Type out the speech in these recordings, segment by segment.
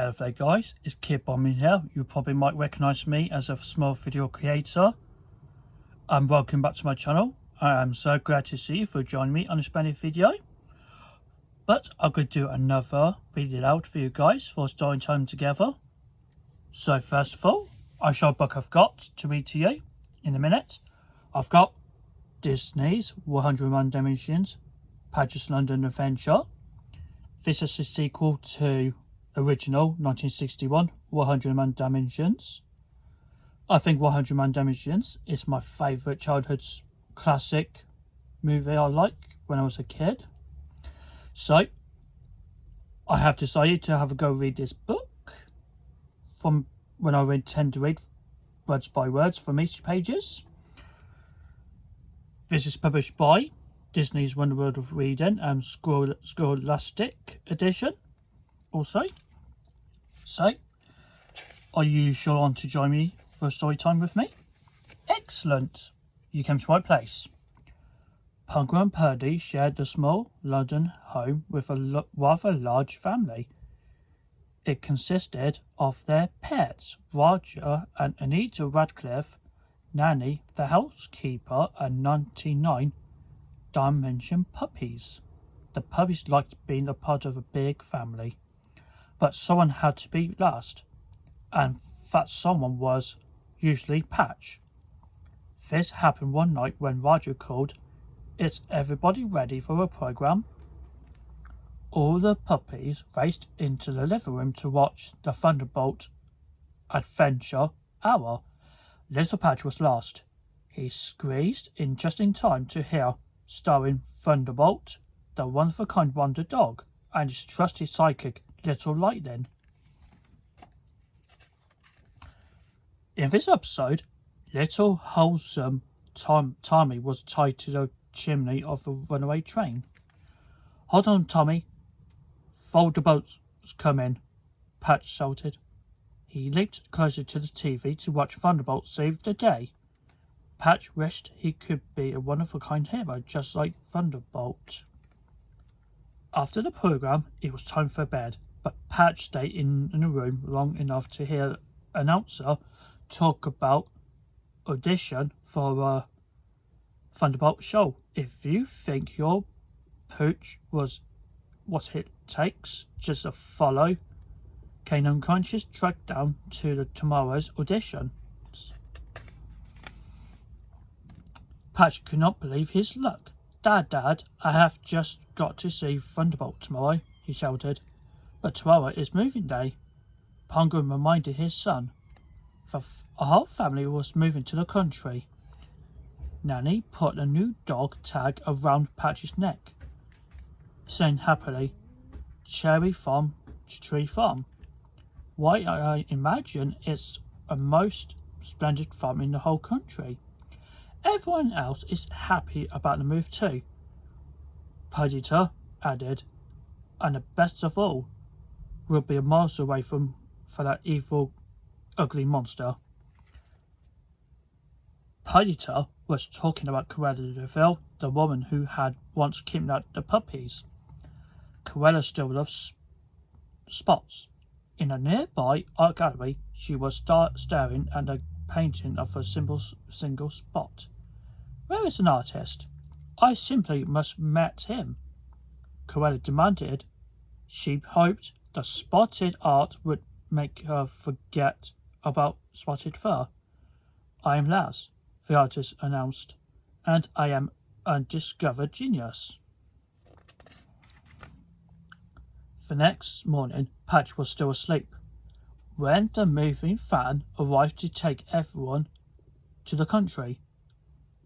Hello there guys, it's Kid Bombing here. You probably might recognise me as a small video creator. And welcome back to my channel. I am so glad to see you for joining me on this brand new video. But I'm going to do another read it out for you guys for story time together. So first of all, I show a book I've got to read to you in a minute. I've got Disney's 101 Dalmatians, Page's London Adventure. This is a sequel to original 1961 101 Dalmatians. I think 101 Dalmatians is my favourite childhood classic movie I like when I was a kid. So I have decided to have a go read this book from when I intend to read words by words from each pages. This is published by Disney's Wonder World of Reading and Scholastic Edition also. So, are you sure on to join me for a story time with me? Excellent! You came to my place. Pongo and Perdita shared the small London home with a rather large family. It consisted of their pets, Roger and Anita Radcliffe, Nanny, the housekeeper, and 99 Dalmation puppies. The puppies liked being a part of a big family. But someone had to be last, and that someone was usually Patch. This happened one night when Roger called, "Is everybody ready for a program?" All the puppies raced into the living room to watch the Thunderbolt Adventure Hour. Little Patch was last. He squeezed in just in time to hear, starring Thunderbolt, the one-of-a-kind wonder dog, and his trusty sidekick, Little Lightning. In this episode, little wholesome Tommy was tied to the chimney of the runaway train. "Hold on, Tommy. Thunderbolt's coming," Patch shouted. He leaped closer to the TV to watch Thunderbolt save the day. Patch wished he could be a one-of-a-kind hero just like Thunderbolt. After the program, it was time for bed, but Patch stayed in the room long enough to hear an announcer talk about audition for a Thunderbolt show. If you think your pooch was what it takes, just to follow Kane unconscious track down to the tomorrow's audition. Patch could not believe his luck. Dad, I have just got to see Thunderbolt tomorrow," he shouted. "But tomorrow is moving day," Pongo reminded his son. The whole family was moving to the country. Nanny put a new dog tag around Patch's neck, saying happily, "Cherry Farm to Tree Farm." "Why, I imagine it's a most splendid farm in the whole country. Everyone else is happy about the move too," Perdita added. "And the best of all, we'll be miles away from that evil, ugly monster." Perdita was talking about Cruella De-Vil, the woman who had once kidnapped the puppies. Cruella still loves spots. In a nearby art gallery, she was staring at a painting of a single spot. "Where is an artist? I simply must meet him," Cruella demanded. She hoped the spotted art would make her forget about spotted fur. "I am Lars," the artist announced, "and I am a undiscovered genius." The next morning, Patch was still asleep when the moving van arrived to take everyone to the country.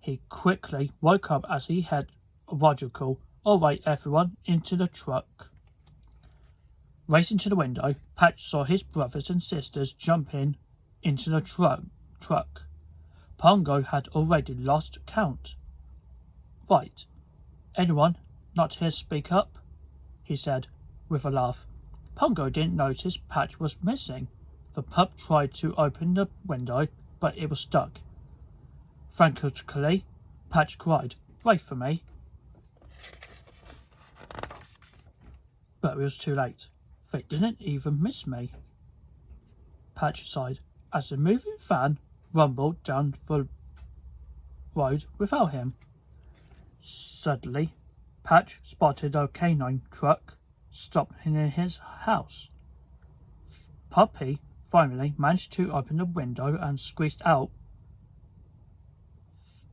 He quickly woke up as he heard Roger call, "All right, everyone, into the truck." Racing to the window, Patch saw his brothers and sisters jumping into the truck. Pongo had already lost count. "Right, anyone not here speak up?" he said with a laugh. Pongo didn't notice Patch was missing. The pup tried to open the window, but it was stuck. Frantically, Patch cried, "Wait for me." But it was too late. They didn't even miss me. Patch sighed as the moving van rumbled down the road without him. Suddenly, Patch spotted a canine truck stopping in his house. Puppy finally managed to open the window and squeezed out.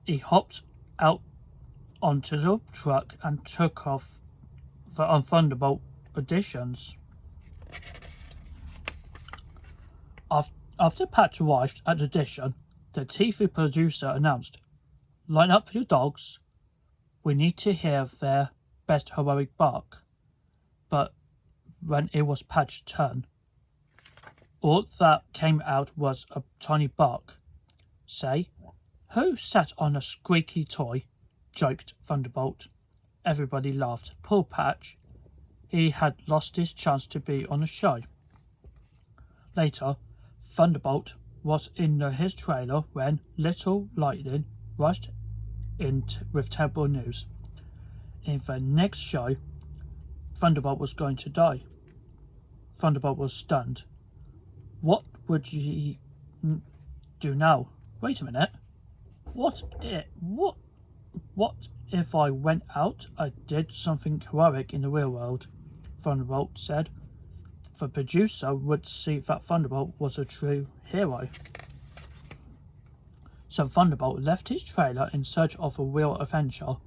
He hopped out onto the truck and took off the Thunderbolt editions. After Patch arrived at the edition, the TV producer announced, "Line up your dogs. We need to hear their best heroic bark." But when it was Patch's turn, all that came out was a tiny bark. "Say, who sat on a squeaky toy?" joked Thunderbolt. Everybody laughed. Poor Patch. He had lost his chance to be on a show. Later, Thunderbolt was in his trailer when Little Lightning rushed in with terrible news. In the next show, Thunderbolt was going to die. Thunderbolt was stunned. What would he do now? Wait a minute. What if I went out and did something heroic in the real world? Thunderbolt said. The producer would see that Thunderbolt was a true hero. So Thunderbolt left his trailer in search of a real adventure.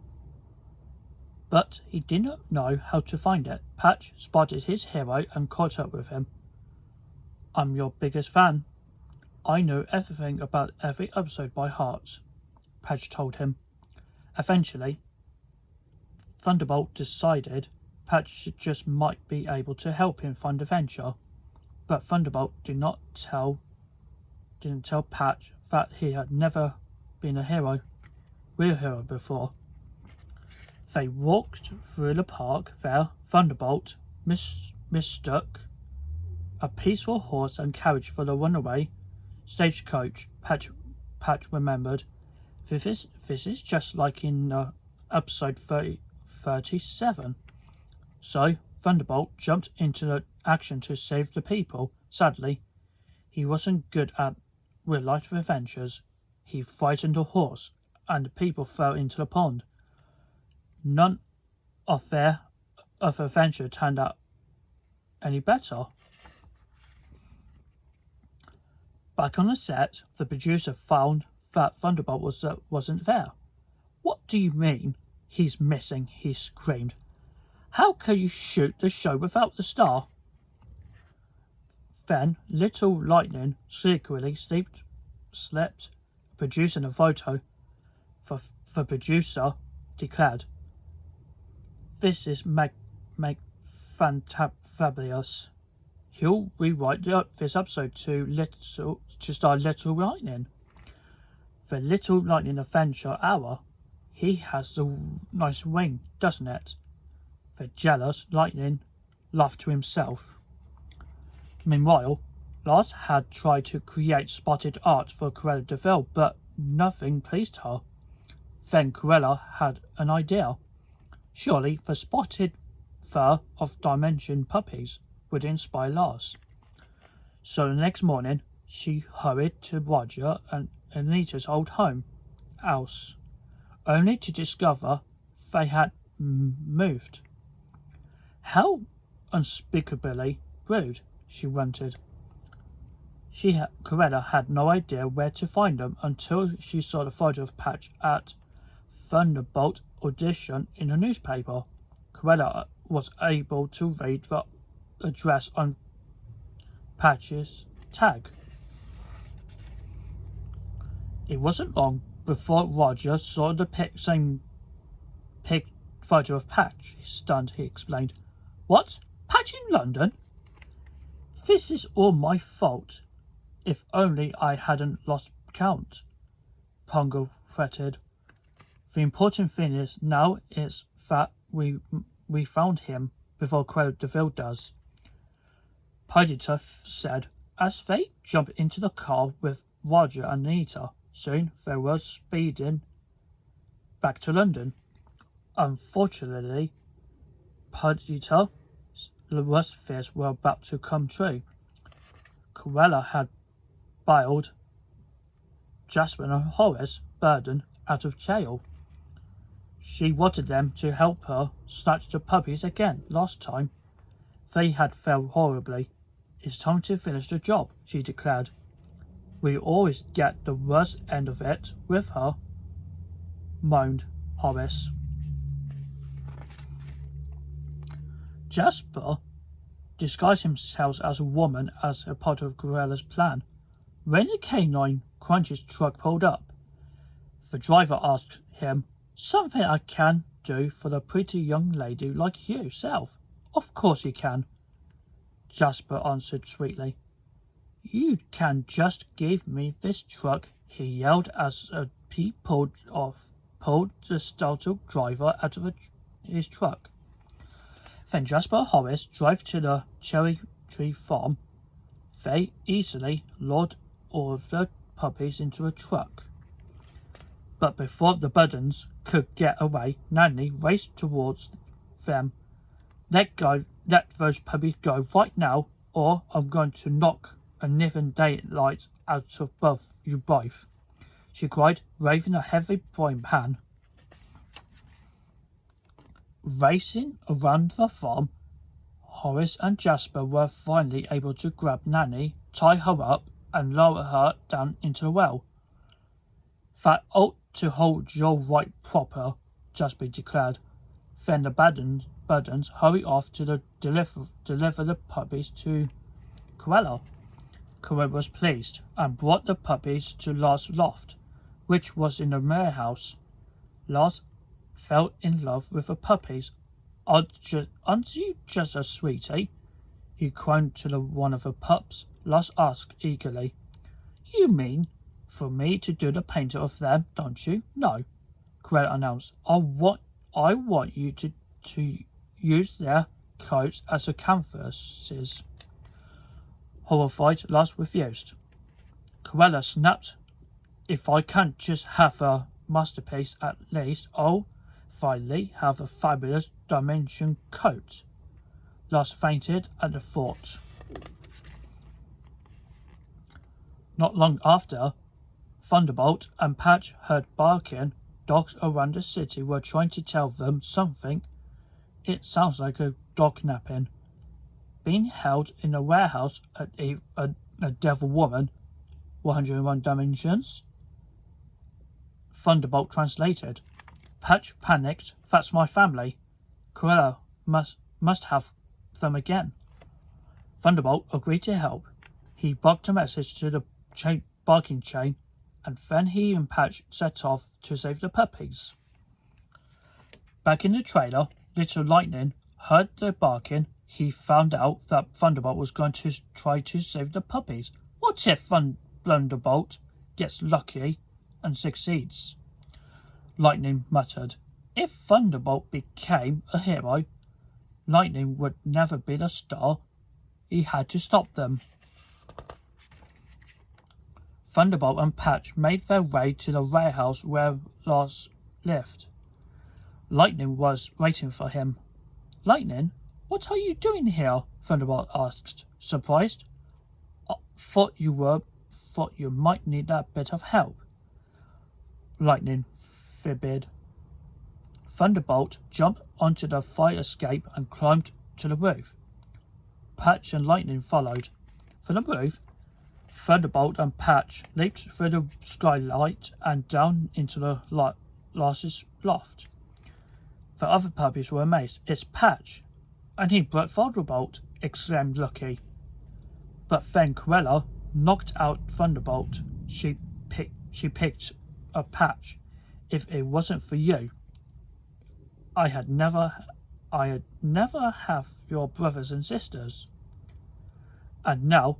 But he did not know how to find it. Patch spotted his hero and caught up with him. "I'm your biggest fan. I know everything about every episode by heart," Patch told him. Eventually, Thunderbolt decided Patch just might be able to help him find adventure. But Thunderbolt didn't tell Patch that he had never been a real hero before. They walked through the park. There, Thunderbolt mistook a peaceful horse and carriage for the runaway stagecoach. Patch remembered. This is just like in episode 37. So Thunderbolt jumped into the action to save the people. Sadly, he wasn't good at real-life adventures. He frightened a horse, and the people fell into the pond. None of their adventure turned out any better. Back on the set, the producer found that Thunderbolt wasn't there. "What do you mean he's missing?" he screamed. "How can you shoot the show without the star?" Then Little Lightning secretly slept, producing a photo. The producer declared, "This is fantabulous. He'll rewrite this episode to star Little Lightning. The Little Lightning Adventure Hour. He has a nice wing, doesn't it?" The jealous Lightning laughed to himself. Meanwhile, Lars had tried to create spotted art for Cruella De-Vil, but nothing pleased her. Then Cruella had an idea. Surely the spotted fur of Dalmatian puppies would inspire Lars. So the next morning, she hurried to Roger and Anita's old house, only to discover they had moved. "How unspeakably rude," she grunted. Cruella had no idea where to find them until she saw the photo of Patch at Thunderbolt audition in the newspaper. Cruella was able to read the address on Patch's tag. It wasn't long before Roger saw the same photo of Patch. Stunned, he explained. "What? Patch in London? This is all my fault. If only I hadn't lost count," Pongo fretted. "The important thing now is that we found him before Cruella De-Vil does," Perdita said as they jumped into the car with Roger and Anita. Soon they were speeding back to London. Unfortunately, Perdita's worst fears were about to come true. Cruella had bailed Jasper and Horace Badun out of jail. She wanted them to help her snatch the puppies again. Last time they had failed horribly. It's time to finish the job, she declared. We always get the worst end of it with her, moaned Horace. Jasper disguised himself as a woman as a part of Cruella's plan. When the canine Crunch's truck pulled up, the driver asked him, "Something I can do for the pretty young lady like yourself." "Of course you can," Jasper answered sweetly. "You can just give me this truck," he yelled as he pulled the startled driver out of his truck. Then Jasper and Horace drove to the cherry tree farm. They easily loaded all of the puppies into a truck. But before the Baduns could get away, Nanny raced towards them. Let those puppies go right now, or I'm going to knock a living daylight out of you both, she cried, waving a heavy frying pan. Racing around the farm, Horace and Jasper were finally able to grab Nanny, tie her up, and lower her down into the well. "That ought to hold you right proper," Jasper declared. Then the Baduns hurried off to deliver the puppies to Cruella. Cruella was pleased and brought the puppies to Lars' loft, which was in the warehouse. Lars fell in love with the puppies. Aren't you just a sweetie?" he crooned to one of the pups. Lars asked eagerly. "You mean for me to do the painting of them, don't you?" "No," Cruella announced. I want you to use their coats as a canvases." Horrified, Lars refused. Cruella snapped. "If I can't just have a masterpiece, at least I'll finally have a fabulous Dalmatian coat." Lars fainted at the thought. Not long after, Thunderbolt and Patch heard barking. Dogs around the city were trying to tell them something. It sounds like a dog napping. Being held in a warehouse at a devil woman, 101 Dalmatians. Thunderbolt translated. Patch panicked. "That's my family. Cruella must have them again." Thunderbolt agreed to help. He barked a message to the barking chain, and then he and Patch set off to save the puppies. Back in the trailer, Little Lightning heard the barking. He found out that Thunderbolt was going to try to save the puppies. What if Thunderbolt gets lucky and succeeds? Lightning muttered. If Thunderbolt became a hero, Lightning would never be the star. He had to stop them. Thunderbolt and Patch made their way to the warehouse where Lars lived. Lightning was waiting for him. "Lightning, what are you doing here?" Thunderbolt asked, surprised. Thought you might need a bit of help," Lightning fibbed. Thunderbolt jumped onto the fire escape and climbed to the roof. Patch and Lightning followed. From the roof, Thunderbolt and Patch leaped through the skylight and down into the Lars's loft. The other puppies were amazed. "It's Patch, and he brought Thunderbolt," exclaimed Lucky. But then Cruella knocked out Thunderbolt. She picked a Patch. "If it wasn't for you, I'd never have your brothers and sisters. And now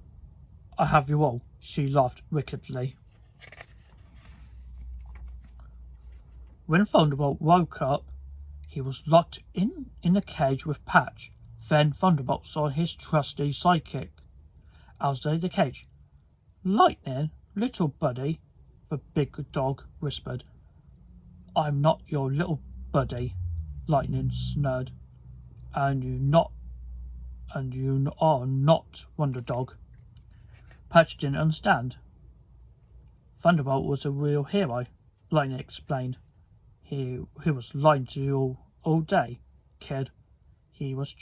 I have you all," she laughed wickedly. When Thunderbolt woke up, he was locked in a cage with Patch. Then Thunderbolt saw his trusty sidekick outside the cage. "Lightning, little buddy," the big dog whispered. "I'm not your little buddy," Lightning snarled. And you are not Wonder Dog." Patch didn't understand. Thunderbolt was a real hero, Lightning explained. He was lying to you all day, kid. He was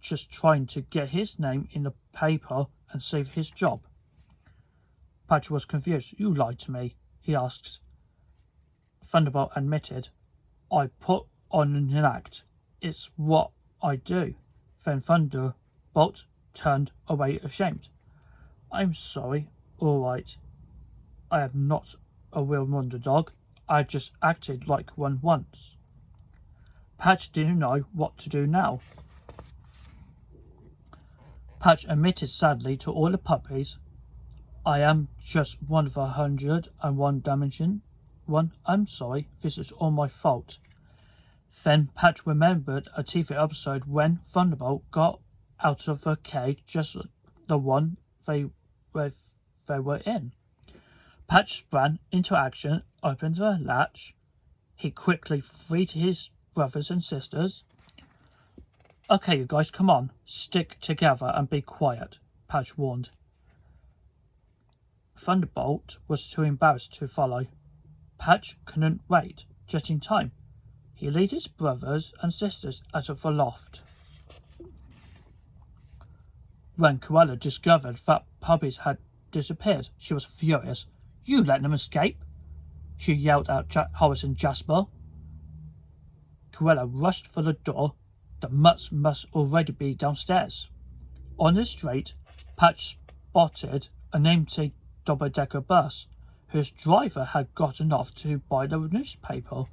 just trying to get his name in the paper and save his job. Patch was confused. You lied to me, he asked. Thunderbolt admitted. I put on an act. It's what I do. Then Thunderbolt turned away ashamed. I'm sorry. All right. I am not a real wonder dog. I just acted like one once. Patch didn't know what to do now. Patch admitted sadly to all the puppies, I am just one of 101 Dalmatian. I'm sorry, this is all my fault. Then Patch remembered a TV episode when Thunderbolt got out of the cage, just the one they were in. Patch sprang into action, opened the latch. He quickly freed his brothers and sisters. Okay, you guys, come on. Stick together and be quiet, Patch warned. Thunderbolt was too embarrassed to follow. Patch couldn't wait, just in time. He led his brothers and sisters out of the loft. When Cruella discovered that Puppies had disappeared, she was furious. You let them escape, she yelled at Horace and Jasper. Cruella rushed for the door. The mutts must already be downstairs. On the street, Patch spotted an empty double-decker bus, whose driver had gotten off to buy the newspaper.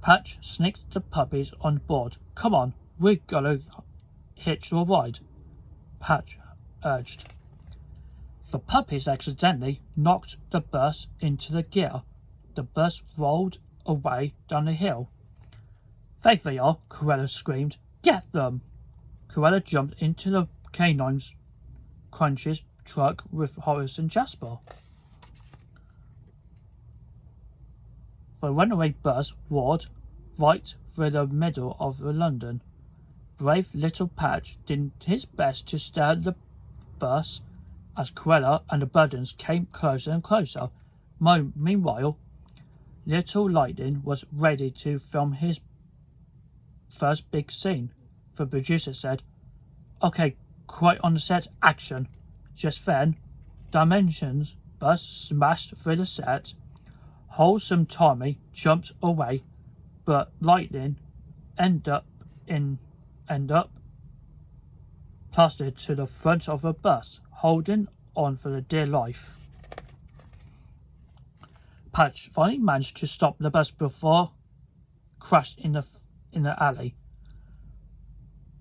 Patch sneaked the puppies on board. Come on, we're gonna hitch a ride, Patch urged. The puppies accidentally knocked the bus into the gear. The bus rolled away down the hill. There they are, Cruella screamed. Get them! Cruella jumped into the Canine's Crunch's truck with Horace and Jasper. The runaway bus roared right through the middle of London. Brave little Patch did his best to steer the bus as Cruella and the Baduns came closer and closer. Meanwhile, little Lightning was ready to film his first big scene. The producer said, Okay, quiet on the set, action. Just then, Dalmatians bus smashed through the set. Wholesome Tommy jumped away, but Lightning ended up plastered to the front of the bus, holding on for dear life. Patch finally managed to stop the bus before crashed in the alley.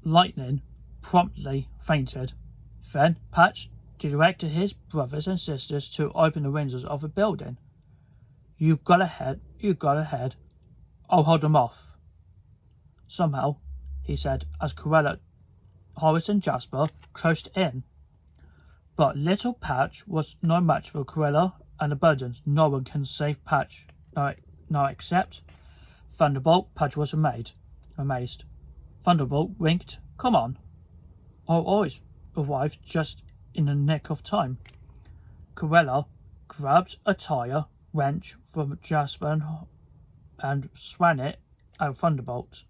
Lightning promptly fainted. Then Patch directed his brothers and sisters to open the windows of the building. You got ahead. I'll hold them off. Somehow, he said, as Cruella, Horace and Jasper closed in. But little Patch was no match for Cruella and the Baduns. No one can save Patch. No, except Thunderbolt. Patch was amazed. Thunderbolt winked. Come on. I'll always arrive just in the nick of time. Cruella grabbed a tire wrench from Jasper and swung it at Thunderbolt.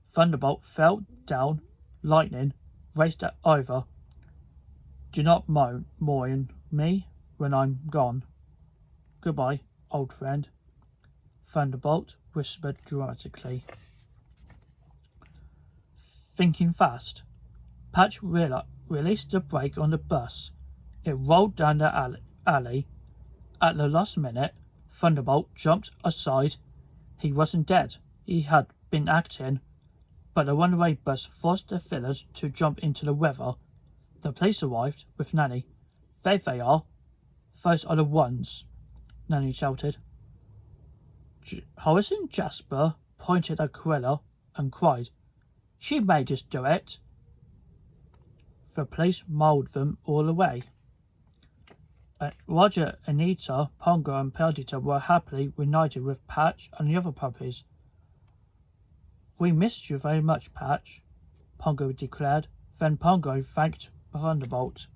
Thunderbolt fell down. Lightning raced over. Do not mourn me when I'm gone. Goodbye, old friend, Thunderbolt whispered dramatically. Thinking fast, Patch released the brake on the bus. It rolled down the alley. At the last minute, Thunderbolt jumped aside. He wasn't dead. He had been acting, but the runaway bus forced the fillers to jump into the river. The police arrived with Nanny. There they are. Those are the ones, Nanny shouted. Horace and Jasper pointed at Cruella and cried, She made us do it. The police mauled them all away. Roger, Anita, Pongo and Perdita were happily reunited with Patch and the other puppies. We missed you very much, Patch, Pongo declared. Then Pongo thanked Thunderbolt.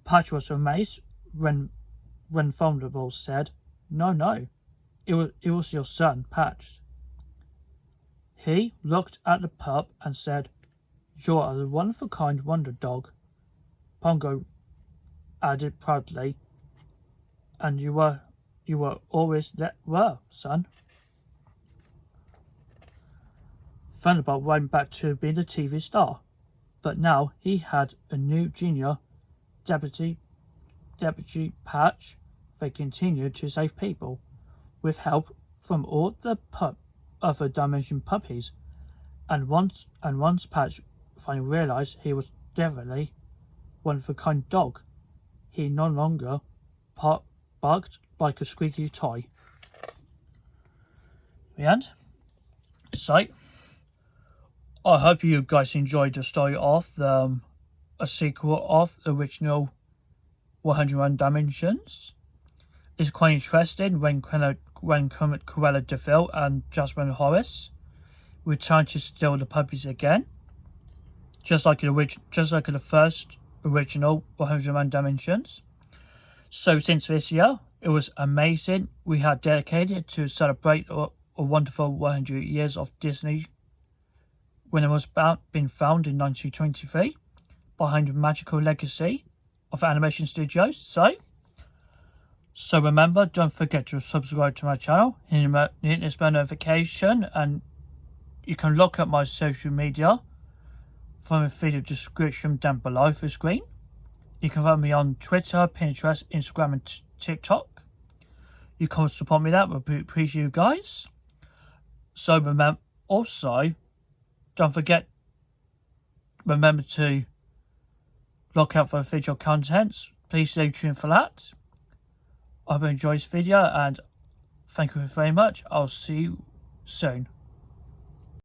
Patch was amazed when when Thunderbolt said, No, it was your son, Patch. He looked at the pup and said, You're a one-of-a-kind wonder dog, Pongo added proudly, and you were always that well, son. Thunderbolt went back to being a TV star, but now he had a new junior deputy Patch. They continued to save people, with help from all the other Dalmatian puppies, and once Patch finally realised he was definitely one-of-a-kind dog, he no longer barked like a squeaky toy. The end. So, I hope you guys enjoyed the story of a sequel of the original 101 Dalmatians. It's quite interesting when Cruella, De-Vil and Jasper and Horace return to steal the puppies again, just like the first original 101 Dalmatians. So since this year, it was amazing. We had dedicated to celebrate a wonderful 100 years of Disney when it was been found in 1923 behind the magical legacy of animation studios. So remember, don't forget to subscribe to my channel, hit this bell notification, and you can look at my social media from the video description down below the screen. You can find me on Twitter, Pinterest, Instagram and TikTok. You can support me, that would appreciate you guys. So remember, also, don't forget, remember to look out for future contents. Please stay tuned for that. I hope you enjoyed this video and thank you very much. I'll see you soon.